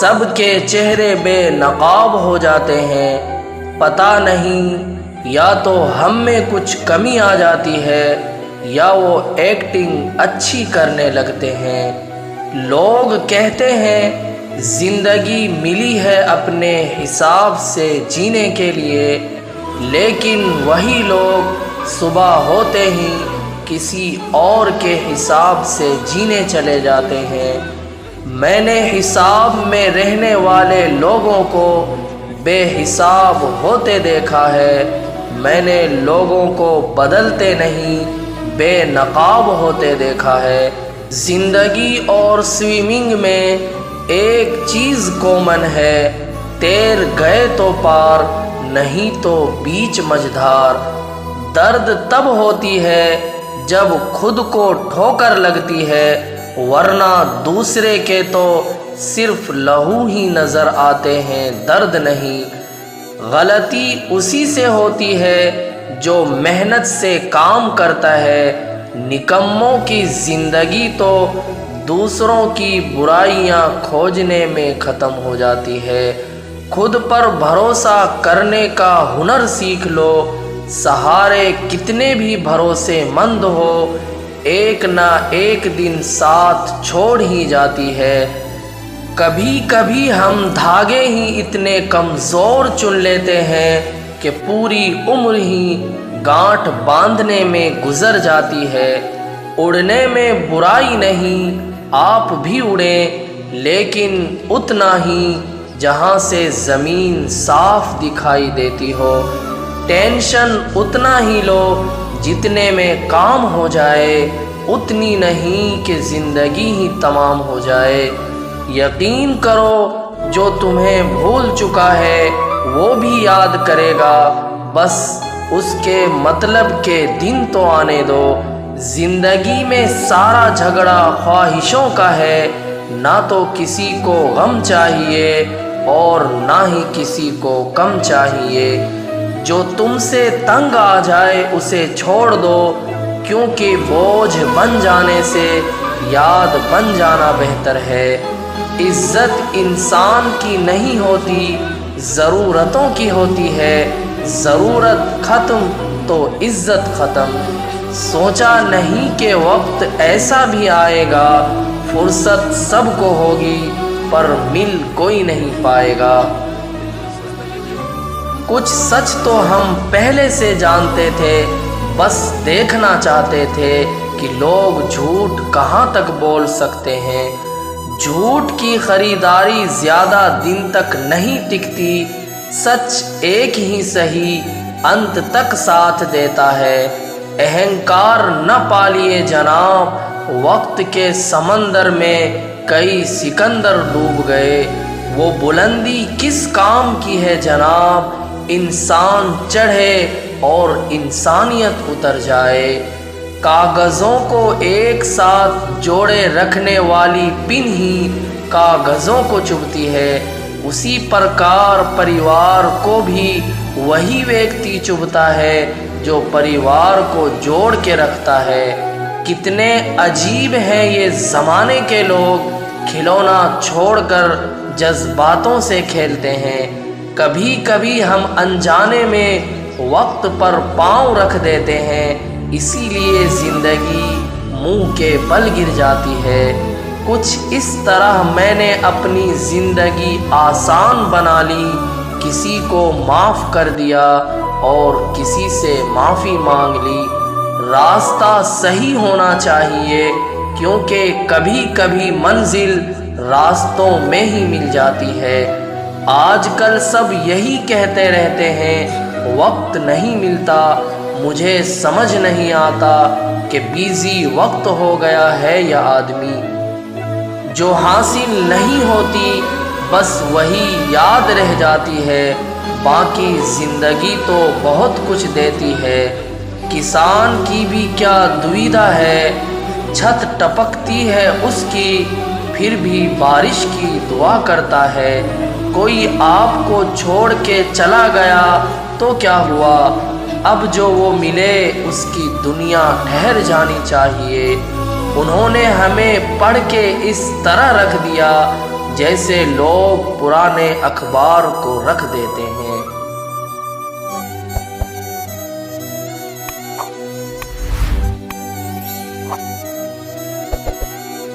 سب کے چہرے بے نقاب ہو جاتے ہیں۔ پتہ نہیں یا تو ہم میں کچھ کمی آ جاتی ہے یا وہ ایکٹنگ اچھی کرنے لگتے ہیں۔ لوگ کہتے ہیں زندگی ملی ہے اپنے حساب سے جینے کے لیے، لیکن وہی لوگ صبح ہوتے ہی کسی اور کے حساب سے جینے چلے جاتے ہیں۔ میں نے حساب میں رہنے والے لوگوں کو بے حساب ہوتے دیکھا ہے۔ میں نے لوگوں کو بدلتے نہیں بے نقاب ہوتے دیکھا ہے۔ زندگی اور سوئمنگ میں ایک چیز کامن ہے، تیر گئے تو پار نہیں تو بیچ مجھدار۔ درد تب ہوتی ہے جب خود کو ٹھوکر لگتی ہے، ورنہ دوسرے کے تو صرف لہو ہی نظر آتے ہیں، درد نہیں۔ غلطی اسی سے ہوتی ہے جو محنت سے کام کرتا ہے۔ نکموں کی زندگی تو دوسروں کی برائیاں کھوجنے میں ختم ہو جاتی ہے۔ خود پر بھروسہ کرنے کا ہنر سیکھ لو، سہارے کتنے بھی بھروسے مند ہو، ایک نہ ایک دن ساتھ چھوڑ ہی جاتی ہے۔ کبھی کبھی ہم دھاگے ہی اتنے کمزور چن لیتے ہیں کہ پوری عمر ہی گانٹھ باندھنے میں گزر جاتی ہے۔ اڑنے میں برائی نہیں، آپ بھی اڑیں، لیکن اتنا ہی جہاں سے زمین صاف دکھائی دیتی ہو۔ ٹینشن اتنا ہی لو جتنے میں کام ہو جائے، اتنی نہیں کہ زندگی ہی تمام ہو جائے۔ یقین کرو جو تمہیں بھول چکا ہے وہ بھی یاد کرے گا، بس اس کے مطلب کے دن تو آنے دو۔ زندگی میں سارا جھگڑا خواہشوں کا ہے، نہ تو کسی کو غم چاہیے اور نہ ہی کسی کو کم چاہیے۔ جو تم سے تنگ آ جائے اسے چھوڑ دو، کیونکہ بوجھ بن جانے سے یاد بن جانا بہتر ہے۔ عزت انسان کی نہیں ہوتی، ضرورتوں کی ہوتی ہے۔ ضرورت ختم تو عزت ختم۔ سوچا نہیں کہ وقت ایسا بھی آئے گا، فرصت سب کو ہوگی پر مل کوئی نہیں پائے گا۔ کچھ سچ تو ہم پہلے سے جانتے تھے، بس دیکھنا چاہتے تھے کہ لوگ جھوٹ کہاں تک بول سکتے ہیں۔ جھوٹ کی خریداری زیادہ دن تک نہیں ٹکتی، سچ ایک ہی صحیح انت تک ساتھ دیتا ہے۔ اہنکار نہ پالیے جناب، وقت کے سمندر میں کئی سکندر ڈوب گئے۔ وہ بلندی کس کام کی ہے جناب، انسان چڑھے اور انسانیت اتر جائے۔ کاغذوں کو ایک ساتھ جوڑے رکھنے والی پن ہی کاغذوں کو چبھتی ہے، اسی پرکار پریوار کو بھی وہی ویکتی چبھتا ہے جو پریوار کو جوڑ کے رکھتا ہے۔ کتنے عجیب ہیں یہ زمانے کے لوگ، کھلونا چھوڑ کر جذباتوں سے کھیلتے ہیں۔ کبھی کبھی ہم انجانے میں وقت پر پاؤں رکھ دیتے ہیں، اسی لیے زندگی منہ کے بل گر جاتی ہے۔ کچھ اس طرح میں نے اپنی زندگی آسان بنا لی، کسی کو معاف کر دیا اور کسی سے معافی مانگ لی۔ راستہ صحیح ہونا چاہیے، کیونکہ کبھی کبھی منزل راستوں میں ہی مل جاتی ہے۔ آج کل سب یہی کہتے رہتے ہیں وقت نہیں ملتا، مجھے سمجھ نہیں آتا کہ بیزی وقت ہو گیا ہے یا آدمی۔ جو حاصل نہیں ہوتی بس وہی یاد رہ جاتی ہے، باقی زندگی تو بہت کچھ دیتی ہے۔ کسان کی بھی کیا دویدھا ہے، چھت ٹپکتی ہے اس کی پھر بھی بارش کی دعا کرتا ہے۔ کوئی آپ کو چھوڑ کے چلا گیا تو کیا ہوا، اب جو وہ ملے اس کی دنیا ٹھہر جانی چاہیے۔ انہوں نے ہمیں پڑھ کے اس طرح رکھ دیا جیسے لوگ پرانے اخبار کو رکھ دیتے ہیں۔